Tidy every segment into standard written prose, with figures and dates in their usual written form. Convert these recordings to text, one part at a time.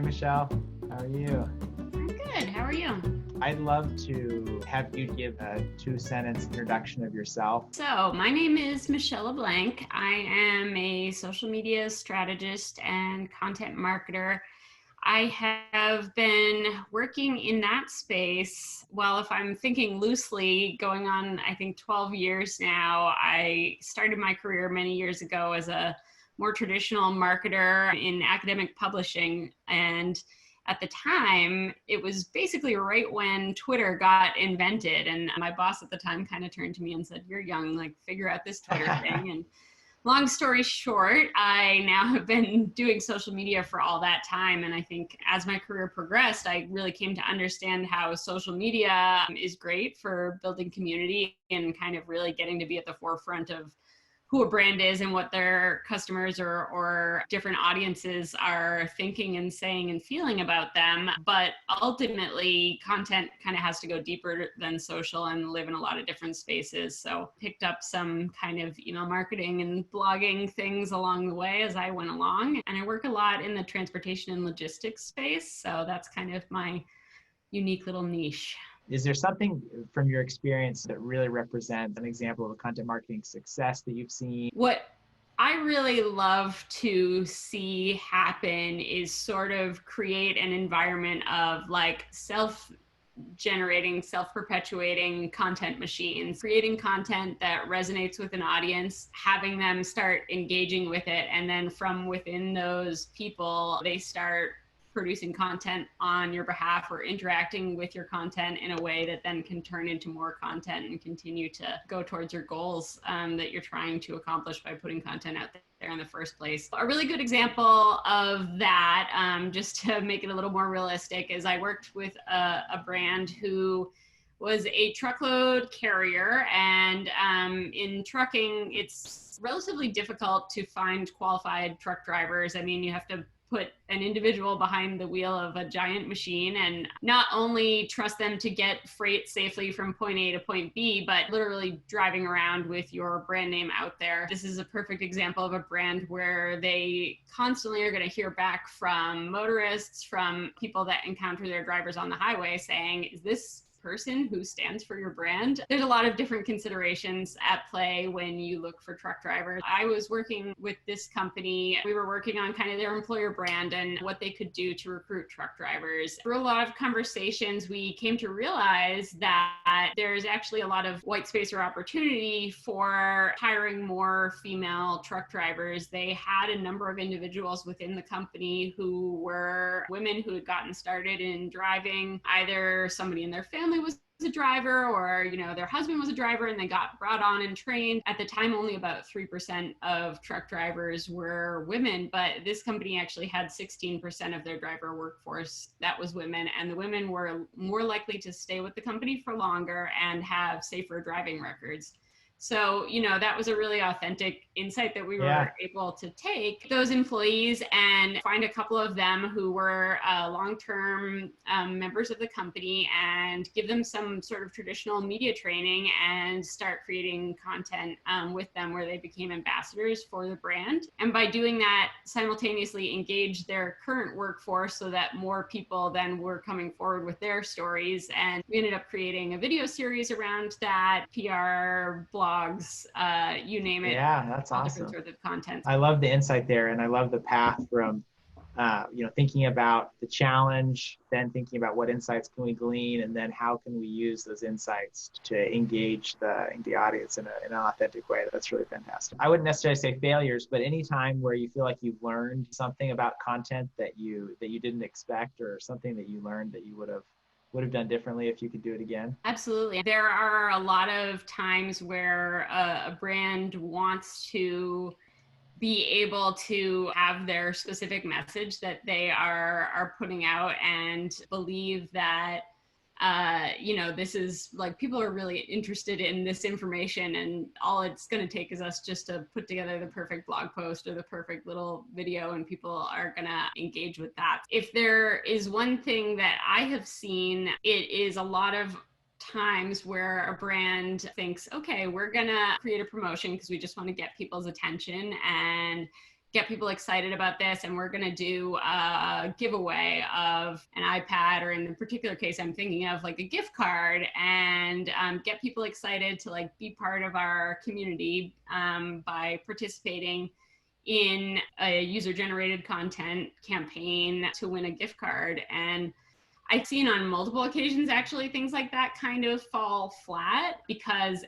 Michelle. How are you? I'm good. How are you? I'd love to have you give a 2-sentence introduction of yourself. So, my name is Michelle LeBlanc. I am a social media strategist and content marketer. I have been working in that space, well, if I'm thinking loosely, going on, I think, 12 years now. I started my career many years ago as a more traditional marketer in academic publishing. And at the time, it was basically right when Twitter got invented. And my boss at the time kind of turned to me and said, "You're young, like figure out this Twitter thing." And long story short, I now have been doing social media for all that time. And I think as my career progressed, I really came to understand how social media is great for building community and kind of really getting to be at the forefront of who a brand is and what their customers or different audiences are thinking and saying and feeling about them. But ultimately, content kind of has to go deeper than social and live in a lot of different spaces. So picked up some kind of email marketing and blogging things along the way as I went along. And I work a lot in the transportation and logistics space. So that's kind of my unique little niche. Is there something from your experience that really represents an example of a content marketing success that you've seen? What I really love to see happen is sort of create an environment of like self-generating, self-perpetuating content machines, creating content that resonates with an audience, having them start engaging with it, and then from within those people, they start producing content on your behalf or interacting with your content in a way that then can turn into more content and continue to go towards your goals that you're trying to accomplish by putting content out there in the first place. A really good example of that, just to make it a little more realistic, is I worked with a brand who was a truckload carrier, and in trucking, it's relatively difficult to find qualified truck drivers. I mean, you have to put an individual behind the wheel of a giant machine and not only trust them to get freight safely from point A to point B, but literally driving around with your brand name out there. This is a perfect example of a brand where they constantly are going to hear back from motorists, from people that encounter their drivers on the highway saying, "Is this person who stands for your brand?" There's a lot of different considerations at play when you look for truck drivers. I was working with this company. We were working on kind of their employer brand and what they could do to recruit truck drivers. Through a lot of conversations, we came to realize that there's actually a lot of white space or opportunity for hiring more female truck drivers. They had a number of individuals within the company who were women who had gotten started in driving. Either somebody in their family was a driver, or their husband was a driver and they got brought on and trained. At the time, only about 3% of truck drivers were women, but this company actually had 16% of their driver workforce that was women, and the women were more likely to stay with the company for longer and have safer driving records. So, that was a really authentic insight that we were able to take those employees and find a couple of them who were long-term members of the company and give them some sort of traditional media training and start creating content with them where they became ambassadors for the brand. And by doing that, simultaneously engage their current workforce so that more people then were coming forward with their stories. And we ended up creating a video series around that, PR, blogs, you name it. Yeah, that's all awesome. Different sorts of content. I love the insight there, and I love the path from thinking about the challenge, then thinking about what insights can we glean, and then how can we use those insights to engage the audience in an authentic way. That's really fantastic. I wouldn't necessarily say failures, but any time where you feel like you've learned something about content that you didn't expect, or something that you learned that you would have done differently if you could do it again? Absolutely. There are a lot of times where a brand wants to be able to have their specific message that they are putting out and believe that this is like, people are really interested in this information, and all it's going to take is us just to put together the perfect blog post or the perfect little video, and people are going to engage with that. If there is one thing that I have seen, it is a lot of times where a brand thinks, okay, we're going to create a promotion because we just want to get people's attention and get people excited about this, and we're going to do a giveaway of an iPad, or in the particular case I'm thinking of, like a gift card, and get people excited to like be part of our community by participating in a user-generated content campaign to win a gift card. And I've seen on multiple occasions, actually, things like that kind of fall flat because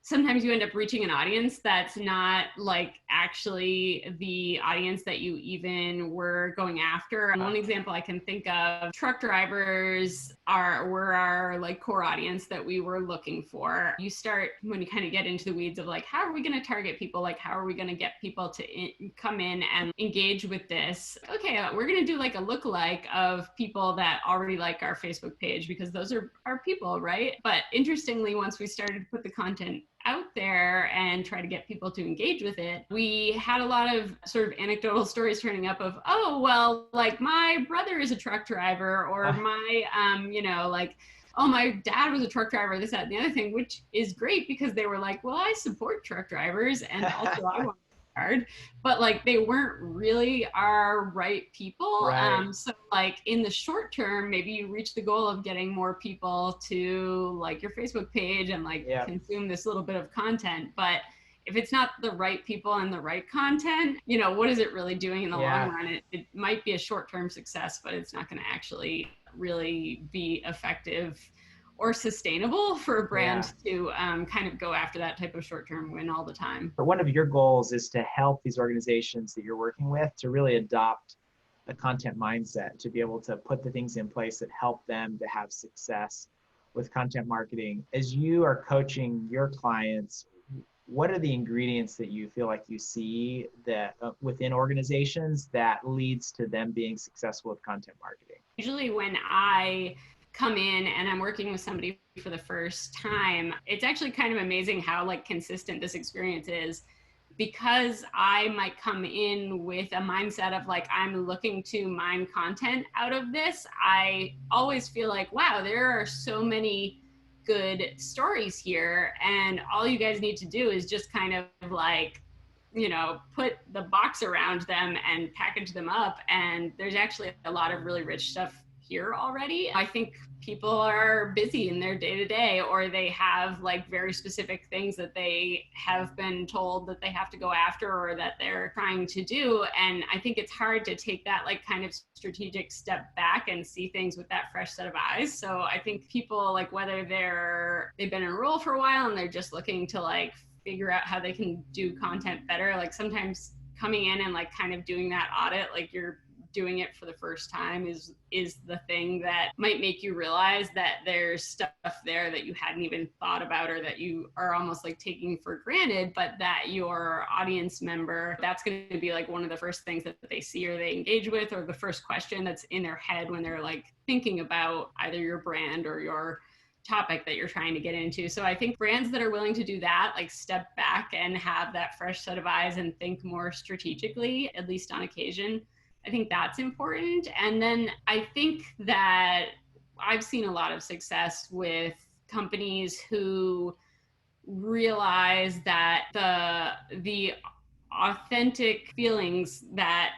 sometimes you end up reaching an audience that's not like actually the audience that you even were going after. And one example I can think of, truck drivers were our like core audience that we were looking for. You start, when you kind of get into the weeds of like, how are we going to target people? Like, how are we going to get people to come in and engage with this? Okay, we're going to do like a lookalike of people that already like our Facebook page, because those are our people, right? But interestingly, once we started to put the content out there and try to get people to engage with it, we had a lot of sort of anecdotal stories turning up of, oh, well, like my brother is a truck driver, or my, like, oh, my dad was a truck driver, this, that, and the other thing, which is great because they were like, well, I support truck drivers and also I want card, but like they weren't really our right people. Right. So like in the short term, maybe you reach the goal of getting more people to like your Facebook page and like consume this little bit of content. But if it's not the right people and the right content, what is it really doing in the long run? It might be a short-term success, but it's not going to actually really be effective or sustainable for a brand to kind of go after that type of short-term win all the time. But one of your goals is to help these organizations that you're working with to really adopt a content mindset, to be able to put the things in place that help them to have success with content marketing. As you are coaching your clients, what are the ingredients that you feel like you see that within organizations that leads to them being successful with content marketing? Usually when I come in and I'm working with somebody for the first time, it's actually kind of amazing how like consistent this experience is, because I might come in with a mindset of like, I'm looking to mine content out of this. I always feel like, wow, there are so many good stories here, and all you guys need to do is just kind of like, put the box around them and package them up, and there's actually a lot of really rich stuff here already. I think people are busy in their day-to-day, or they have like very specific things that they have been told that they have to go after or that they're trying to do. And I think it's hard to take that like kind of strategic step back and see things with that fresh set of eyes. So I think people, like, whether they've been in a role for a while and they're just looking to like figure out how they can do content better, like sometimes coming in and like kind of doing that audit, like you're doing it for the first time, is the thing that might make you realize that there's stuff there that you hadn't even thought about, or that you are almost like taking for granted, but that your audience member, that's going to be like one of the first things that they see or they engage with, or the first question that's in their head when they're like thinking about either your brand or your topic that you're trying to get into. So I think brands that are willing to do that, like step back and have that fresh set of eyes and think more strategically, at least on occasion, I think that's important. And then I think that I've seen a lot of success with companies who realize that the authentic feelings that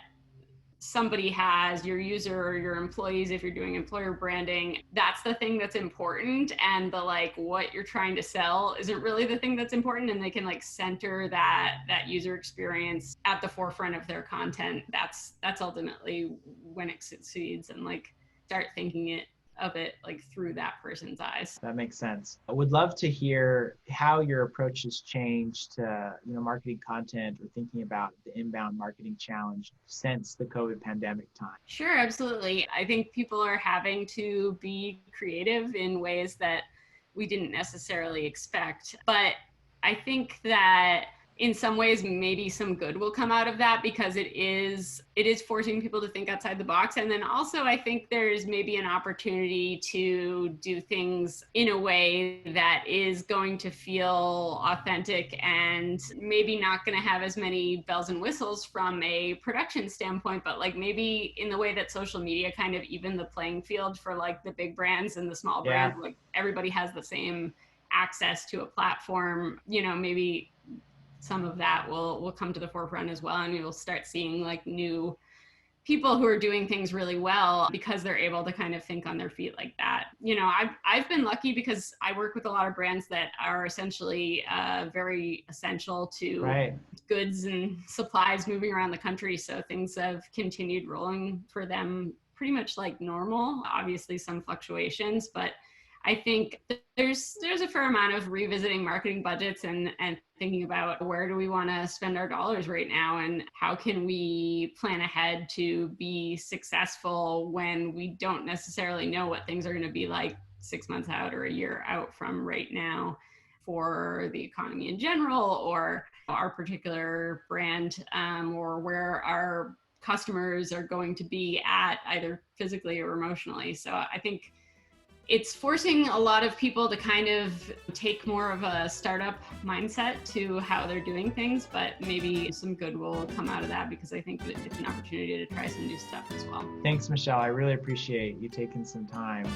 somebody has, your user or your employees, if you're doing employer branding, that's the thing that's important, and the like what you're trying to sell isn't really the thing that's important, and they can like center that user experience at the forefront of their content. That's ultimately when it succeeds, and like start thinking of it like through that person's eyes. That makes sense. I would love to hear how your approach has changed to, marketing content or thinking about the inbound marketing challenge since the COVID pandemic time. Sure, absolutely. I think people are having to be creative in ways that we didn't necessarily expect. But I think that in some ways, maybe some good will come out of that, because it is forcing people to think outside the box. And then also, I think there's maybe an opportunity to do things in a way that is going to feel authentic and maybe not going to have as many bells and whistles from a production standpoint, but like maybe in the way that social media kind of even the playing field for like the big brands and the small brands, like everybody has the same access to a platform, maybe some of that will come to the forefront as well, and you'll start seeing like new people who are doing things really well because they're able to kind of think on their feet like that. You know, I've been lucky because I work with a lot of brands that are essentially very essential to Right. goods and supplies moving around the country. So things have continued rolling for them pretty much like normal. Obviously some fluctuations, but I think there's a fair amount of revisiting marketing budgets and thinking about where do we want to spend our dollars right now, and how can we plan ahead to be successful when we don't necessarily know what things are going to be like 6 months out or a year out from right now for the economy in general, or our particular brand, or where our customers are going to be at either physically or emotionally. So I think it's forcing a lot of people to kind of take more of a startup mindset to how they're doing things, but maybe some good will come out of that because I think it's an opportunity to try some new stuff as well. Thanks, Michelle. I really appreciate you taking some time